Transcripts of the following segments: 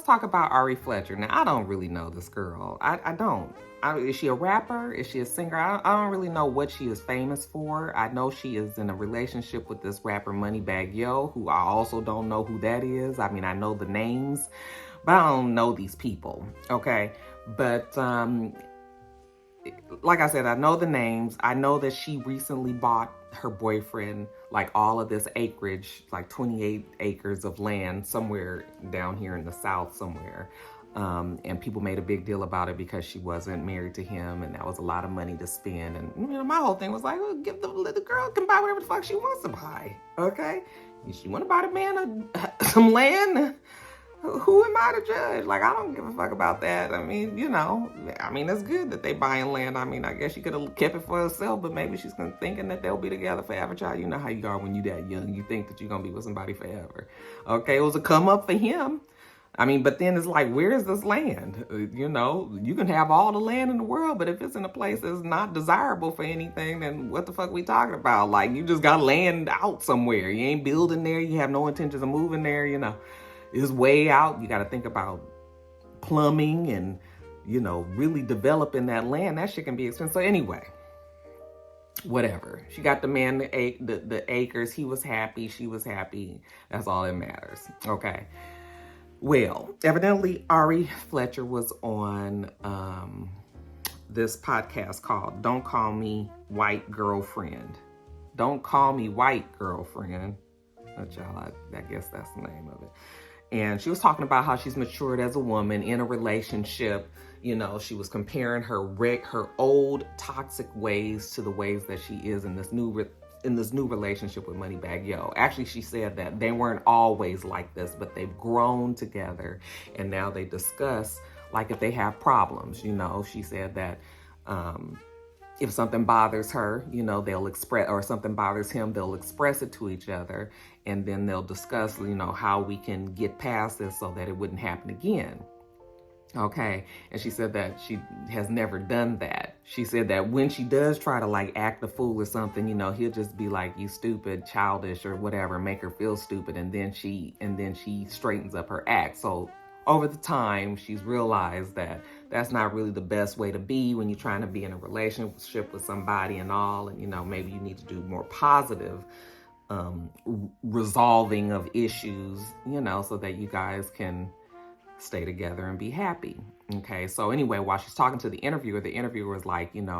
talk about Ari Fletcher. Now, I don't really know this girl. I don't. Is she a rapper? Is she a singer? I don't really know what she is famous for. I know she is in a relationship with this rapper Moneybagg Yo, who I also don't know who that is. I mean, I know the names, but I don't know these people, okay? But like I said, I know the names. I know that she recently bought her boyfriend like all of this acreage, like 28 acres of land somewhere down here in the South somewhere. And people made a big deal about it because she wasn't married to him, and that was a lot of money to spend. And you know, my whole thing was like, well, give the girl can buy whatever the fuck she wants to buy, okay? If she want to buy the man some land, who am I to judge? Like, I don't give a fuck about that. I mean, you know, it's good that they buying land. I mean, I guess she could have kept it for herself, but maybe she's thinking that they'll be together forever. Child, you know how you are when you that young. You think that you're going to be with somebody forever. Okay, it was a come up for him. I mean, but then it's like, where is this land? You know, you can have all the land in the world, but if it's in a place that's not desirable for anything, then what the fuck we talking about? Like, you just got land out somewhere. You ain't building there. You have no intentions of moving there, you know. It's way out. You got to think about plumbing and, you know, really developing that land. That shit can be expensive. So anyway, whatever. She got the man the acres. He was happy. She was happy. That's all that matters. Okay. Well, evidently Ari Fletcher was on this podcast called Don't Call Me White Girlfriend. Don't Call Me White Girlfriend. Y'all, I guess that's the name of it. And she was talking about how she's matured as a woman in a relationship. You know, she was comparing her old toxic ways to the ways that she is in this new relationship with Moneybagg Yo. Actually, she said that they weren't always like this, but they've grown together, and now they discuss like if they have problems. You know, she said that if something bothers her, you know, they'll express, or something bothers him, they'll express it to each other, and then they'll discuss, you know, how we can get past this so that it wouldn't happen again. Okay. And she said that she has never done that. She said that when she does try to like act the fool or something, you know, he'll just be like, you stupid, childish, or whatever, make her feel stupid. And then she straightens up her act. So over the time, she's realized that that's not really the best way to be when you're trying to be in a relationship with somebody and all. And, you know, maybe you need to do more positive resolving of issues, you know, so that you guys can stay together and be happy. Okay. So anyway, while she's talking to the interviewer was like, you know,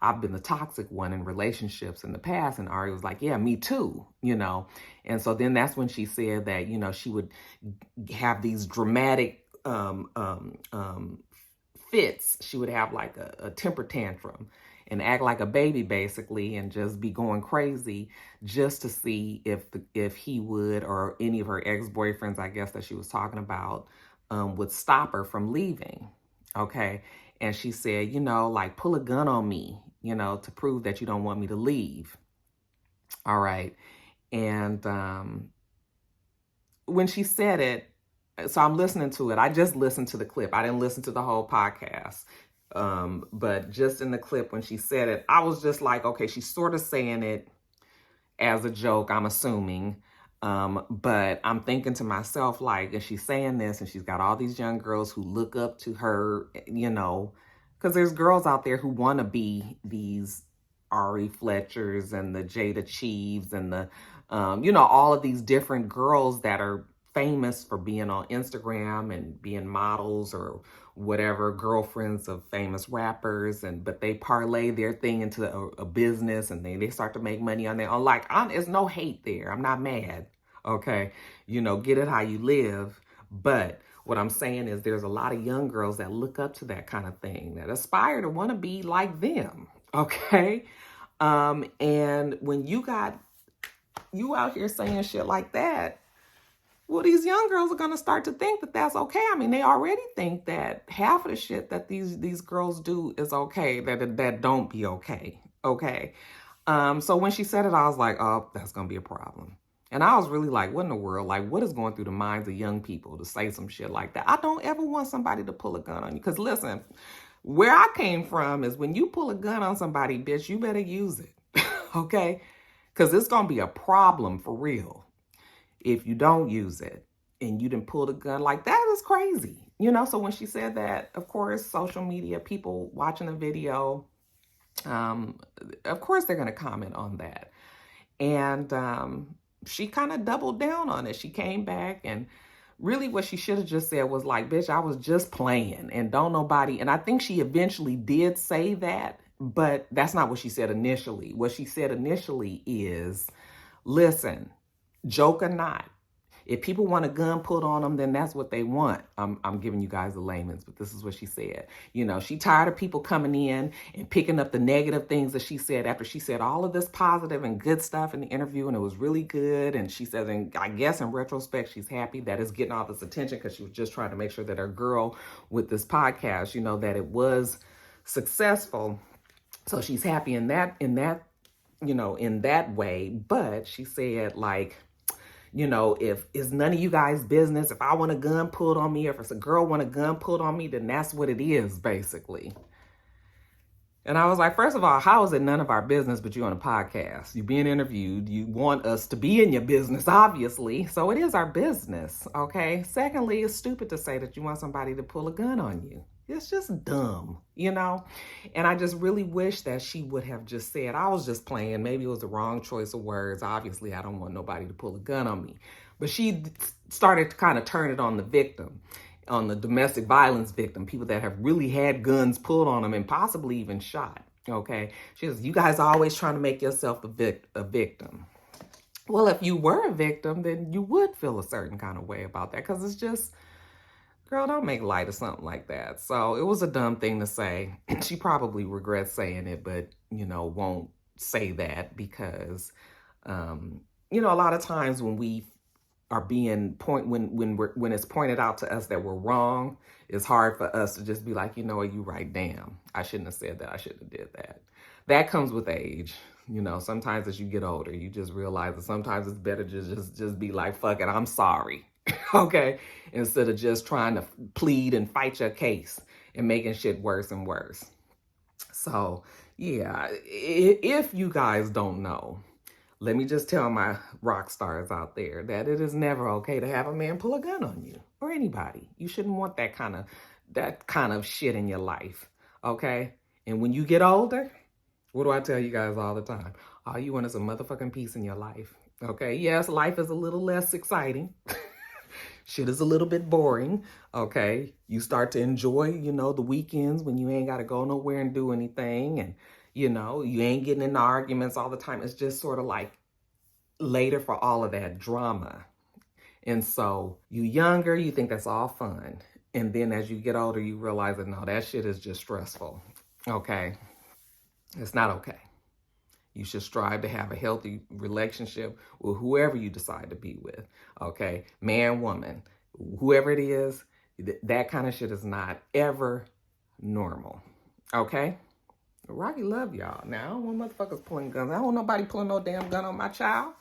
I've been the toxic one in relationships in the past. And Ari was like, yeah, me too, you know? And so then that's when she said that, you know, she would have these dramatic fits. She would have like a temper tantrum and act like a baby basically, and just be going crazy just to see if he would, or any of her ex-boyfriends, I guess, that she was talking about, would stop her from leaving. Okay. And she said, you know, like, pull a gun on me, you know, to prove that you don't want me to leave. All right. And when she said it, so I'm listening to it. I just listened to the clip. I didn't listen to the whole podcast. But just in the clip when she said it, I was just like, okay, she's sort of saying it as a joke, I'm assuming. But I'm thinking to myself, like, if she's saying this and she's got all these young girls who look up to her, you know, because there's girls out there who want to be these Ari Fletchers and the Jada Cheeves and the, you know, all of these different girls that are famous for being on Instagram and being models or whatever, girlfriends of famous rappers, but they parlay their thing into a business, and they start to make money on their own. Like, there's no hate there. I'm not mad. Okay. You know, get it how you live. But what I'm saying is there's a lot of young girls that look up to that kind of thing, that aspire to want to be like them. Okay. And when you out here saying shit like that, well, these young girls are going to start to think that that's okay. I mean, they already think that half of the shit that these girls do is okay, that don't be okay. Okay. So when she said it, I was like, oh, that's going to be a problem. And I was really like, what in the world? Like, what is going through the minds of young people to say some shit like that? I don't ever want somebody to pull a gun on you. Because listen, where I came from is when you pull a gun on somebody, bitch, you better use it. Okay? Because it's going to be a problem for real if you don't use it. and you didn't pull the gun, like that is crazy. You know, so when she said that, of course, social media, people watching the video, of course they're going to comment on that. And she kind of doubled down on it. She came back, and really what she should have just said was like, bitch, I was just playing and don't nobody. And I think she eventually did say that, but that's not what she said initially. What she said initially is, listen, joke or not, if people want a gun pulled on them, then that's what they want. I'm giving you guys the layman's, but this is what she said. You know, she tired of people coming in and picking up the negative things that she said after she said all of this positive and good stuff in the interview, and it was really good. And she says, and I guess in retrospect, she's happy that it's getting all this attention because she was just trying to make sure that her girl with this podcast, you know, that it was successful. So she's happy in that, you know, in that way. But she said, like, you know, if it's none of you guys' business, if I want a gun pulled on me, or if it's a girl want a gun pulled on me, then that's what it is, basically. And I was like, first of all, how is it none of our business, but you on a podcast? You being interviewed. You want us to be in your business, obviously. So it is our business, okay? Secondly, it's stupid to say that you want somebody to pull a gun on you. It's just dumb, you know? And I just really wish that she would have just said, I was just playing. Maybe it was the wrong choice of words. Obviously, I don't want nobody to pull a gun on me. But she started to kind of turn it on the victim, on the domestic violence victim, people that have really had guns pulled on them and possibly even shot, okay? She says, you guys are always trying to make yourself a victim. Well, if you were a victim, then you would feel a certain kind of way about that, because it's just, girl, don't make light of something like that. So it was a dumb thing to say. She probably regrets saying it, but, you know, won't say that because, you know, a lot of times when we are being when it's pointed out to us that we're wrong, it's hard for us to just be like, you know what, you right, damn, I shouldn't have said that, I shouldn't have did that. That comes with age. You know, sometimes as you get older, you just realize that sometimes it's better to just be like, fuck it, I'm sorry. Okay, instead of just trying to plead and fight your case and making shit worse and worse. So yeah, if you guys don't know, let me just tell my rock stars out there that it is never okay to have a man pull a gun on you or anybody. You shouldn't want that kind of shit in your life, okay? And when you get older, what do I tell you guys all the time? All you want is a motherfucking peace in your life, okay? Yes, life is a little less exciting. Shit is a little bit boring, okay? You start to enjoy, you know, the weekends when you ain't got to go nowhere and do anything, and, you know, you ain't getting into arguments all the time. It's just sort of like later for all of that drama. And so you younger, you think that's all fun. And then as you get older, you realize that, no, that shit is just stressful, okay? It's not okay. You should strive to have a healthy relationship with whoever you decide to be with, okay? Man, woman, whoever it is, that kind of shit is not ever normal, okay? Rocky love y'all. Now, I don't want motherfuckers pulling guns. I don't want nobody pulling no damn gun on my child.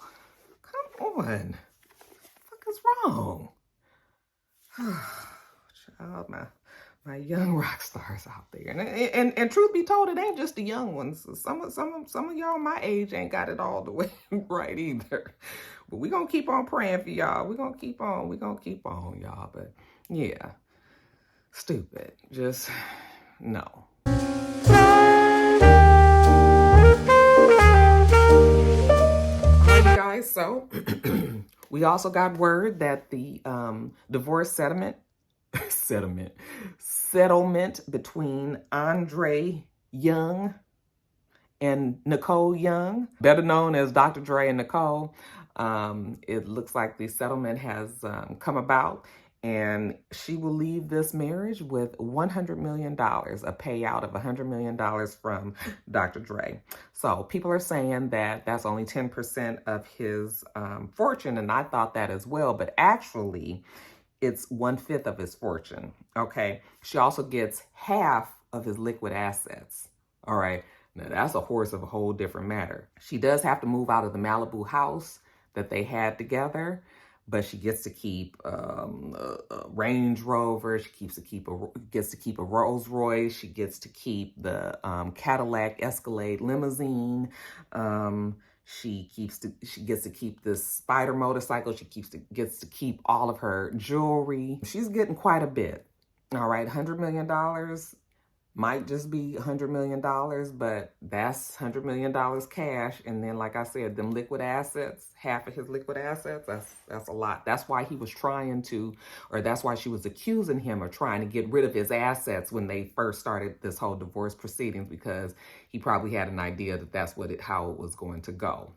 Come on. What the fuck is wrong? Child, my young rock stars out there, and truth be told, it ain't just the young ones. Some of y'all my age ain't got it all the way right either. But we gonna keep on praying for y'all. We gonna keep on, y'all. But yeah, stupid. Just no. All right, you guys. So we also got word that the divorce settlement between Andre Young and Nicole Young, better known as Dr. Dre and Nicole. It looks like the settlement has come about, and she will leave this marriage with $100 million, a payout of $100 million from Dr. Dre. So people are saying that that's only 10% of his fortune, and I thought that as well, but actually, it's 1/5 of his fortune, okay? She also gets half of his liquid assets, all right? Now, that's a horse of a whole different matter. She does have to move out of the Malibu house that they had together, but she gets to keep a Range Rover. She gets to keep a Rolls Royce. She gets to keep the Cadillac Escalade limousine. She gets to keep this spider motorcycle. She gets to keep all of her jewelry. She's getting quite a bit. All right, $100 million might just be $100 million, but that's $100 million cash. And then, like I said, them liquid assets, half of his liquid assets, that's a lot. That's why he was trying to, or that's why she was accusing him of trying to get rid of his assets when they first started this whole divorce proceedings, because he probably had an idea that that's how it was going to go.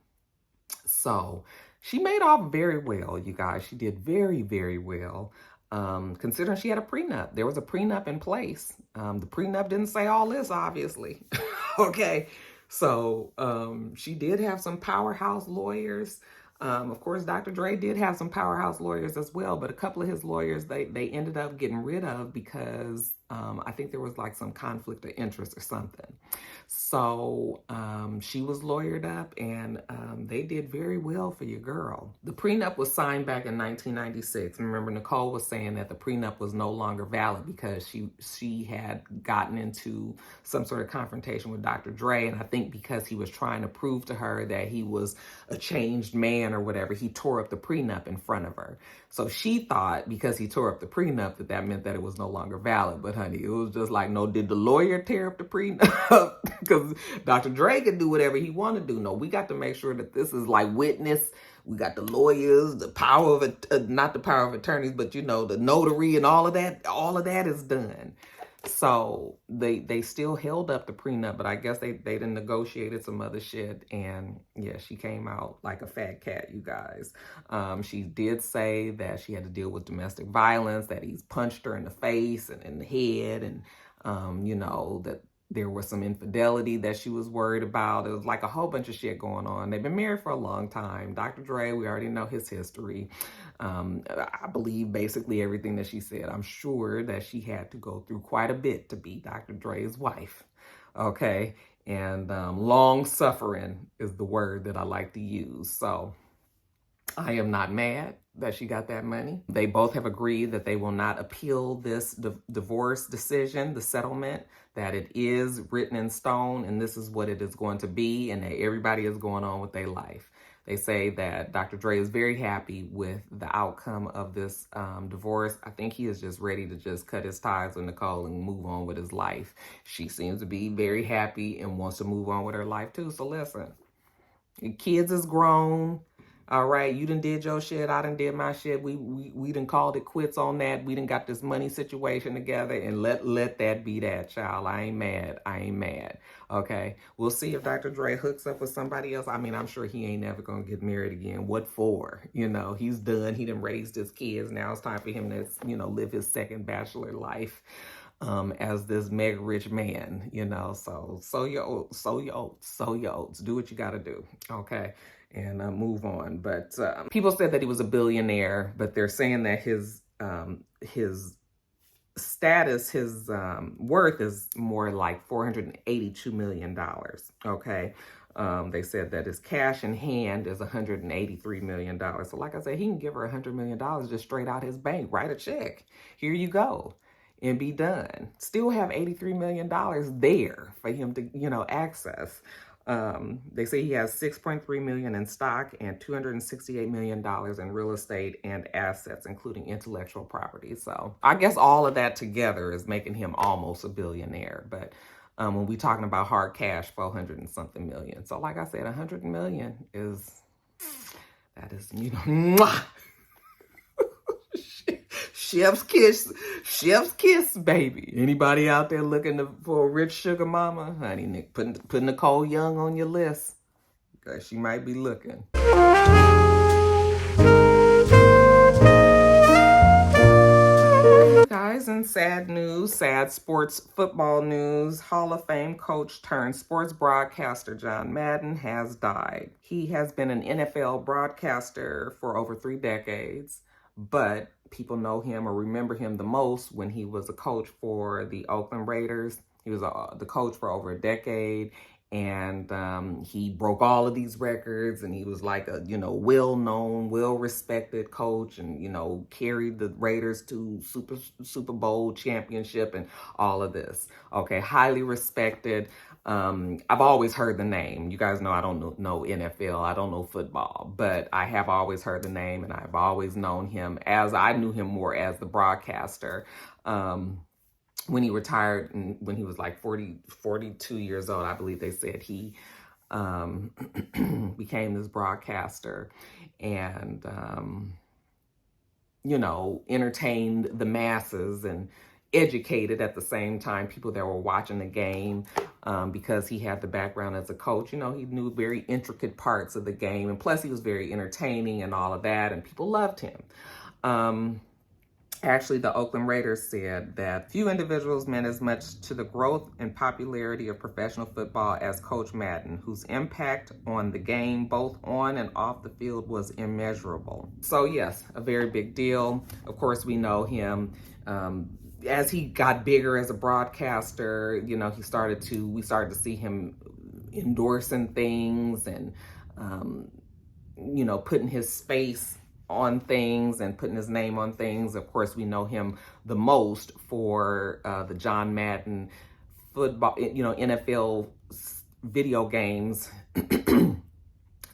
So she made off very well, you guys. She did very, very well. Considering she had a prenup. There was a prenup in place. The prenup didn't say all this, obviously. Okay. So she did have some powerhouse lawyers. Of course, Dr. Dre did have some powerhouse lawyers as well, but a couple of his lawyers, they ended up getting rid of because I think there was like some conflict of interest or something. So she was lawyered up, and they did very well for your girl. The prenup was signed back in 1996. Remember, Nicole was saying that the prenup was no longer valid because she had gotten into some sort of confrontation with Dr. Dre, and I think because he was trying to prove to her that he was a changed man or whatever, he tore up the prenup in front of her. So she thought because he tore up the prenup that meant that it was no longer valid. But honey, it was just like, no, did the lawyer tear up the prenup? Because Dr. Dre can do whatever he want to do. No, we got to make sure that this is like witness. We got the lawyers, the power of, not the power of attorneys, but the notary and all of that is done. So they still held up the prenup, but I guess they done negotiated some other shit, and yeah, she came out like a fat cat, you guys. She did say that she had to deal with domestic violence, that he's punched her in the face and in the head, and that there was some infidelity that she was worried about. It was like a whole bunch of shit going on. They've been married for a long time. Dr. Dre, we already know his history. I believe basically everything that she said. I'm sure that she had to go through quite a bit to be Dr. Dre's wife. Okay. And long suffering is the word that I like to use. So I am not mad that she got that money. They both have agreed that they will not appeal this divorce decision, the settlement, that it is written in stone and this is what it is going to be, and that everybody is going on with their life. They say that Dr. Dre is very happy with the outcome of this divorce. I think he is just ready to just cut his ties with Nicole and move on with his life. She seems to be very happy and wants to move on with her life too. So listen, your kids is grown. All right, you done did your shit, I done did my shit. We done called it quits on that. We done got this money situation together, and let that be that, child. I ain't mad. Okay, we'll see if Dr. Dre hooks up with somebody else. I mean, I'm sure he ain't never gonna get married again. What for? He's done. He done raised his kids. Now it's time for him to, live his second bachelor life. As this mega rich man, so sow your oats, do what you gotta do, okay, and move on. But people said that he was a billionaire, but they're saying that his status, his worth is more like $482 million, okay. They said that his cash in hand is $183 million. So like I said, he can give her $100 million just straight out his bank, write a check, here you go, and be done. Still have $83 million there for him to, access. They say he has $6.3 million in stock and $268 million in real estate and assets, including intellectual property. So I guess all of that together is making him almost a billionaire. But when we talking about hard cash, 400 and something million. So like I said, 100 million is, that is, mwah. Chef's kiss, baby. Anybody out there looking for a rich sugar mama? Honey, Nick, put Nicole Young on your list, because she might be looking. Guys, in sad news, sad sports football news, Hall of Fame coach turned sports broadcaster John Madden has died. He has been an NFL broadcaster for over 3 decades, but people know him or remember him the most when he was a coach for the Oakland Raiders. He was the coach for over a decade, And he broke all of these records, and he was like a, well-known, well-respected coach, and, carried the Raiders to Super Bowl championship and all of this. Okay, highly respected. I've always heard the name. You guys know I don't know NFL. I don't know football, but I have always heard the name, and I've always known him as, I knew him more as the broadcaster. When he retired, and when he was like 42 years old, I believe they said he became this broadcaster and, entertained the masses and educated at the same time people that were watching the game, because he had the background as a coach. He knew very intricate parts of the game, and plus he was very entertaining and all of that, and people loved him. Actually, the Oakland Raiders said that few individuals meant as much to the growth and popularity of professional football as Coach Madden, whose impact on the game, both on and off the field, was immeasurable. So yes, a very big deal. Of course, we know him. As he got bigger as a broadcaster, we started to see him endorsing things and, putting his face on things and putting his name on things. Of course, we know him the most for the John Madden football, NFL video games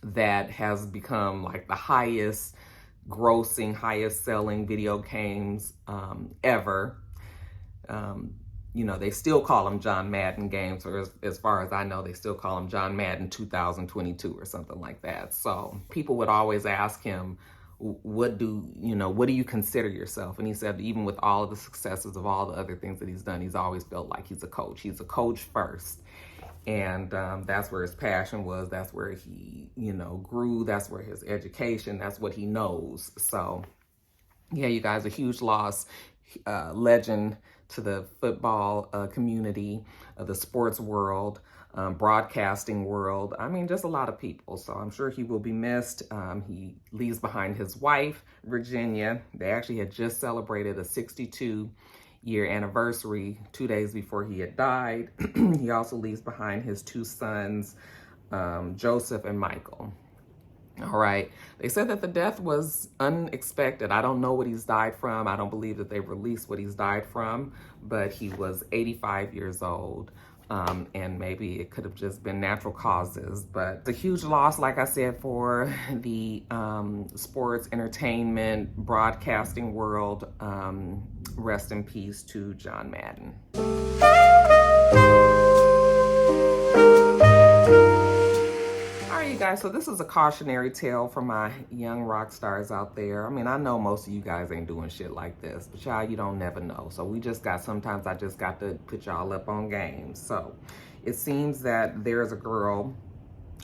that has become like the highest grossing, highest selling video games ever. They still call them John Madden games, or as far as I know, they still call them John Madden 2022 or something like that. So people would always ask him, what do you consider yourself? And he said, even with all of the successes of all the other things that he's done, he's always felt like he's a coach. He's a coach first. And that's where his passion was. That's where he, grew. That's where his education, that's what he knows. So yeah, you guys, a huge loss, legend to the football community, the sports world, broadcasting world. I mean, just a lot of people. So I'm sure he will be missed. He leaves behind his wife, Virginia. They actually had just celebrated a 62-year anniversary 2 days before he had died. He also leaves behind his two sons, Joseph and Michael. All right. They said that the death was unexpected. I don't know what he's died from. I don't believe that they've released what he's died from, but he was 85 years old. And maybe it could have just been natural causes, but it's a huge loss, like I said, for the sports, entertainment, broadcasting world. Rest in peace to John Madden. Guys, so this is a cautionary tale for my young rock stars out there. I mean, I know most of you guys ain't doing shit like this, but y'all, you don't never know. So sometimes I just got to put y'all up on game. So it seems that there's a girl,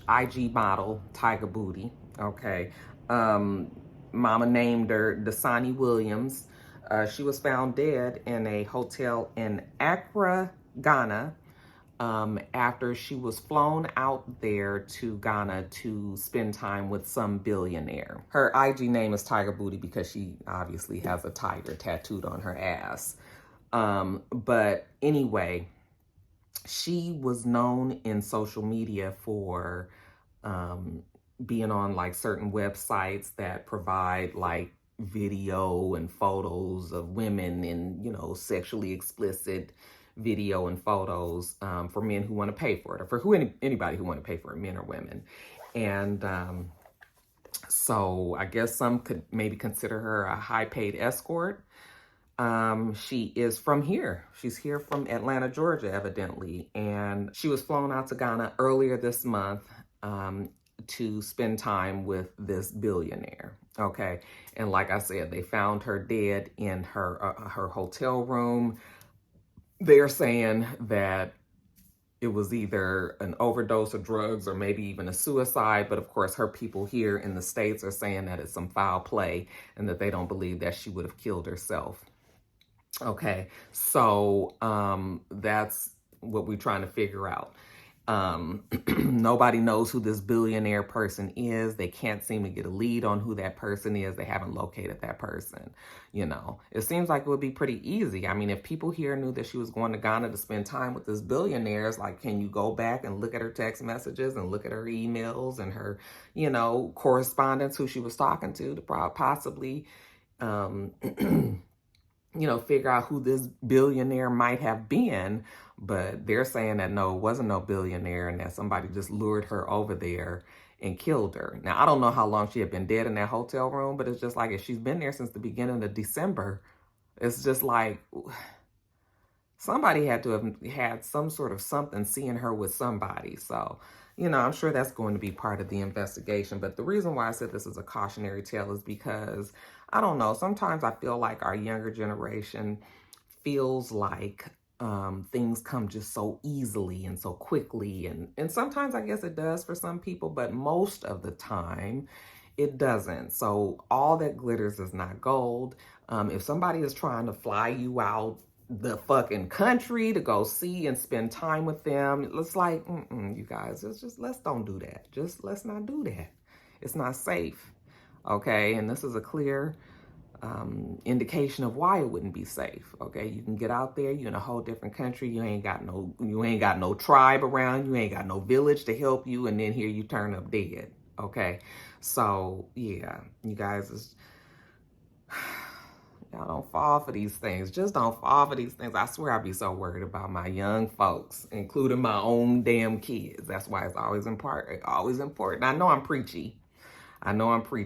IG model, Tiger Booty, okay. Mama named her Dasani Williams. She was found dead in a hotel in Accra, Ghana, after she was flown out there to Ghana to spend time with some billionaire. Her IG name is Tiger Booty because she obviously has a tiger tattooed on her ass. But anyway, she was known in social media for being on like certain websites that provide like video and photos of women in, sexually explicit video and photos for men who want to pay for it, or for anybody who want to pay for it, men or women. And so I guess some could maybe consider her a high-paid escort. She is from here. She's here from Atlanta, Georgia, evidently. And she was flown out to Ghana earlier this month to spend time with this billionaire. Okay. And like I said, they found her dead in her hotel room. They're saying that it was either an overdose of drugs or maybe even a suicide. But of course, her people here in the States are saying that it's some foul play and that they don't believe that she would have killed herself. Okay, so that's what we're trying to figure out. Nobody knows who this billionaire person is. They can't seem to get a lead on who that person is. They haven't located that person. You know, it seems like it would be pretty easy. I mean, if people here knew that she was going to Ghana to spend time with this billionaire, it's like, can you go back and look at her text messages and look at her emails and her, you know, correspondence, who she was talking to possibly, you know, figure out who this billionaire might have been. But they're saying that no, it wasn't no billionaire and that somebody just lured her over there and killed her. Now, I don't know how long she had been dead in that hotel room, but it's just like, if she's been there since the beginning of December, it's just like somebody had to have had some sort of something seeing her with somebody. So, you know, I'm sure that's going to be part of the investigation. But the reason why I said this is a cautionary tale is because, I don't know, sometimes I feel like our younger generation feels like things come just so easily and so quickly. And sometimes I guess it does for some people, but most of the time it doesn't. So all that glitters is not gold. If somebody is trying to fly you out the fucking country to go see and spend time with them, it's like, you guys, it's just, let's don't do that. Just let's not do that. It's not safe. Okay. And this is a clear indication of why it wouldn't be safe. Okay, you can get out there, you're in a whole different country, you ain't got no tribe around, you ain't got no village to help you, and then here you turn up dead. Okay, so yeah, you guys, y'all don't fall for these things. Just don't fall for these things. I swear I'd be so worried about my young folks, including my own damn kids. That's why it's always important. I know I'm preachy,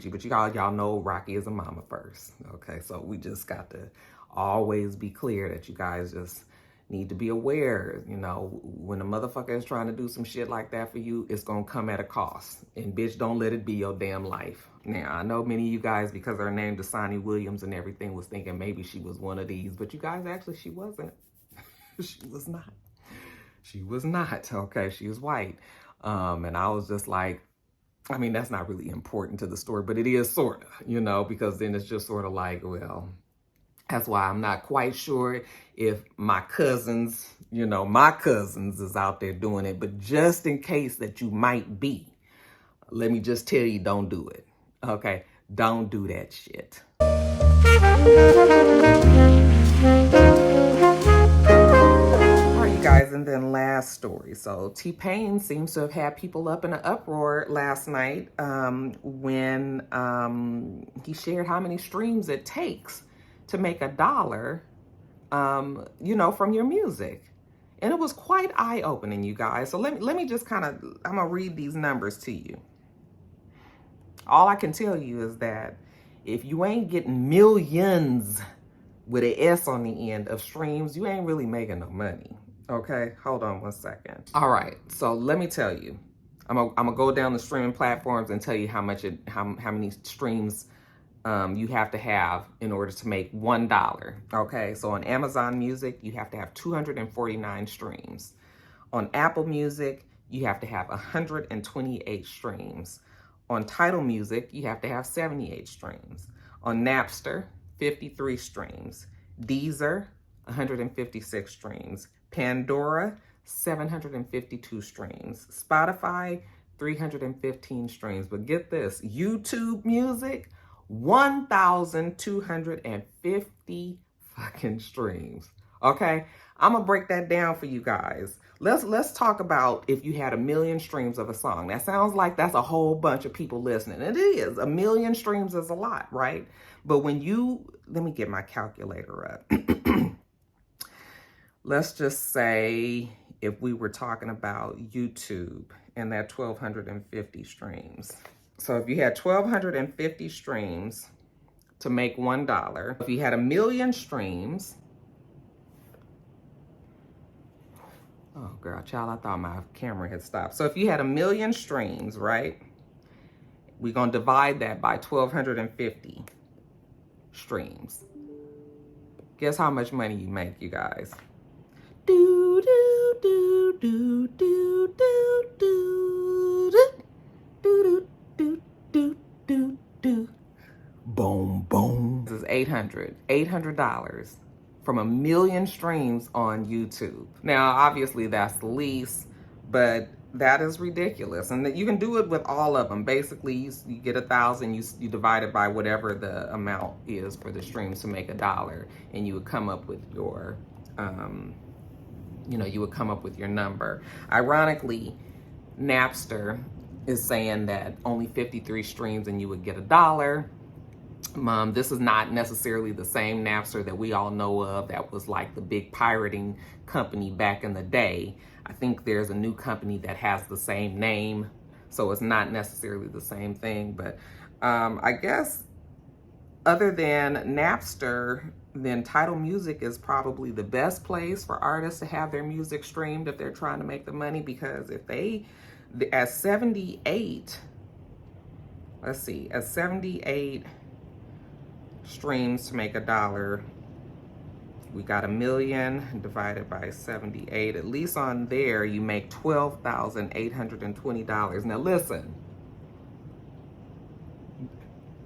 but y'all know Rocky is a mama first. Okay, so we just got to always be clear that you guys just need to be aware. You know, when a motherfucker is trying to do some shit like that for you, it's gonna come at a cost. And bitch, don't let it be your damn life. Now, I know many of you guys, because her name Dasani Williams and everything, was thinking maybe she was one of these, but you guys, actually, she wasn't. She was not. She was not. Okay, she was white. And I was just like, I mean, that's not really important to the story, but it is sort of, you know, because then it's just sort of like, well, that's why I'm not quite sure if my cousins, you know, my cousins is out there doing it. But just in case that you might be, let me just tell you, don't do it. Okay, don't do that shit. Guys, and then last story. So TPain seems to have had people up in an uproar last night when he shared how many streams it takes to make $1, you know, from your music. And it was quite eye-opening, you guys. So let me just kind of, I'm gonna read these numbers to you. All I can tell you is that if you ain't getting millions with an S on the end of streams, you ain't really making no money. Okay, hold on one second. All right, so let me tell you. I'm gonna go down the streaming platforms and tell you how many streams you have to have in order to make $1. Okay, so on Amazon Music, you have to have 249 streams. On Apple Music, you have to have 128 streams. On Tidal Music, you have to have 78 streams. On Napster, 53 streams. Deezer, 156 streams. Pandora, 752 streams. Spotify, 315 streams. But get this, YouTube Music, 1,250 fucking streams. Okay, I'm gonna break that down for you guys. Let's talk about if you had 1 million streams of a song. That sounds like that's a whole bunch of people listening. It is. 1 million streams is a lot, right? But when let me get my calculator up. Let's just say if we were talking about YouTube and that 1,250 streams. So if you had 1,250 streams to make $1, if you had 1 million streams, oh girl, child, I thought my camera had stopped. So if you had 1 million streams, right? We're gonna divide that by 1,250 streams. Guess how much money you make, you guys? Do do do do do do do do do do do do. Boom boom. This is $800 from 1 million streams on YouTube. Now, obviously, that's the least, But that is ridiculous. And you can do it with all of them. Basically, you get 1,000, you divide it by whatever the amount is for the streams to make $1, and you would come up with your, you would come up with your number. Ironically, Napster is saying that only 53 streams and you would get $1. This is not necessarily the same Napster that we all know of that was like the big pirating company back in the day. I think there's a new company that has the same name, so it's not necessarily the same thing. But I guess other than Napster, then Tidal Music is probably the best place for artists to have their music streamed if they're trying to make the money, because if they, at 78, let's see, at 78 streams to make $1, we got 1 million divided by 78. At least on there, you make $12,820. Now listen,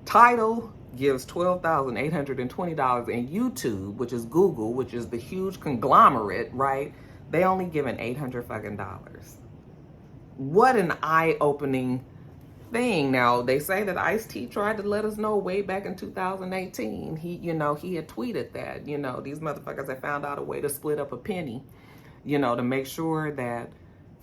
Tidal gives $12,820, and YouTube, which is Google, which is the huge conglomerate, right? They only giving $800 fucking dollars. What an eye-opening thing. Now, they say that Ice-T tried to let us know way back in 2018. He had tweeted that, these motherfuckers had found out a way to split up a penny, to make sure that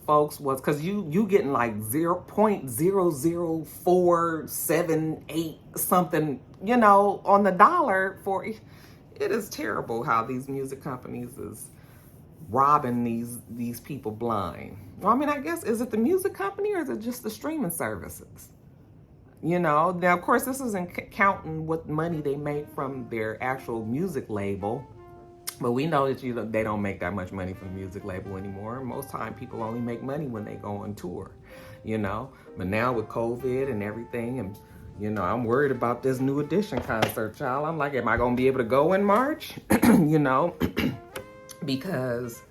folks was, because you getting like 0.00478 something, on the dollar for it. It is terrible how these music companies is robbing these people blind. Well, I mean, I guess, is it the music company or is it just the streaming services? Now, of course, this isn't counting what money they make from their actual music label, but we know that they don't make that much money from the music label anymore. Most time, people only make money when they go on tour, But now with COVID and everything, and I'm worried about this New Edition concert, child. I'm like, am I gonna be able to go in March? Because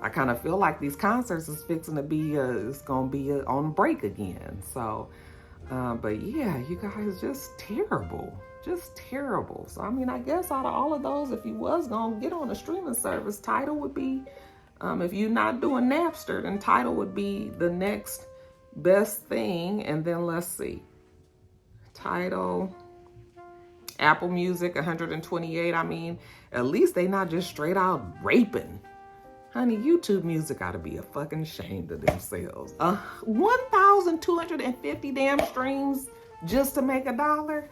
I kind of feel like these concerts is fixing to be, it's going to be on break again. So, but yeah, you guys, just terrible. So, I mean, I guess out of all of those, if you was going to get on a streaming service, Tidal would be, if you're not doing Napster, then Tidal would be the next best thing. And then let's see, Tidal, Apple Music, 128. I mean, at least they not just straight out raping. Honey, YouTube Music ought to be a fucking ashamed of themselves. 1,250 damn streams just to make $1.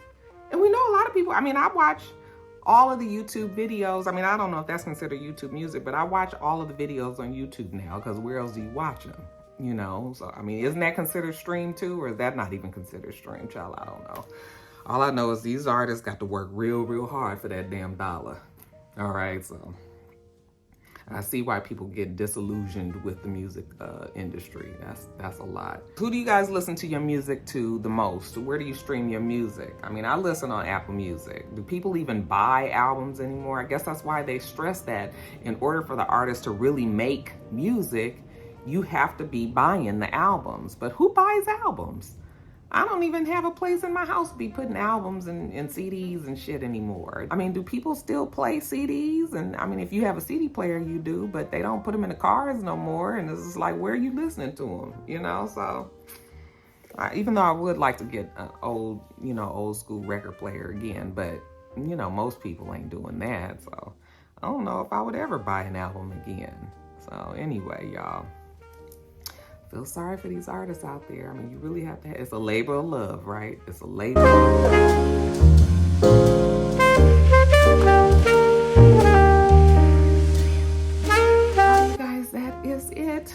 And we know a lot of people, I mean, I watch all of the YouTube videos. I mean, I don't know if that's considered YouTube Music, but I watch all of the videos on YouTube now, because where else do you watch them? So, I mean, isn't that considered stream too? Or is that not even considered stream, child? I don't know. All I know is these artists got to work real, real hard for that damn $1. All right, so I see why people get disillusioned with the music industry. That's a lot. Who do you guys listen to your music to the most? Where do you stream your music? I mean, I listen on Apple Music. Do people even buy albums anymore? I guess that's why they stress that in order for the artist to really make music, you have to be buying the albums. But who buys albums? I don't even have a place in my house to be putting albums and CDs and shit anymore. I mean, do people still play CDs? And I mean, if you have a CD player, you do, but they don't put them in the cars no more. And it's just like, where are you listening to them? So even though I would like to get an old school record player again, but most people ain't doing that. So I don't know if I would ever buy an album again. So anyway, y'all. Feel sorry for these artists out there. I mean, you really have to, it's a labor of love, right? It's a labor of love. You guys, that is it.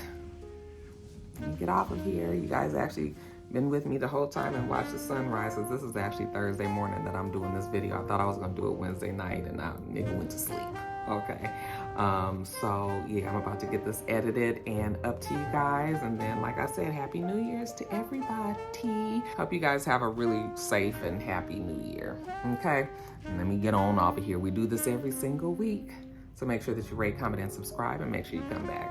Let me get off of here. You guys actually been with me the whole time and watched the sunrise. So this is actually Thursday morning that I'm doing this video. I thought I was gonna do it Wednesday night and I maybe went to sleep. Okay. So yeah, I'm about to get this edited and up to you guys. And then, like I said, Happy New Year's to everybody. Hope you guys have a really safe and happy New Year. Okay. And let me get on off of here. We do this every single week. So make sure that you rate, comment, and subscribe, and make sure you come back.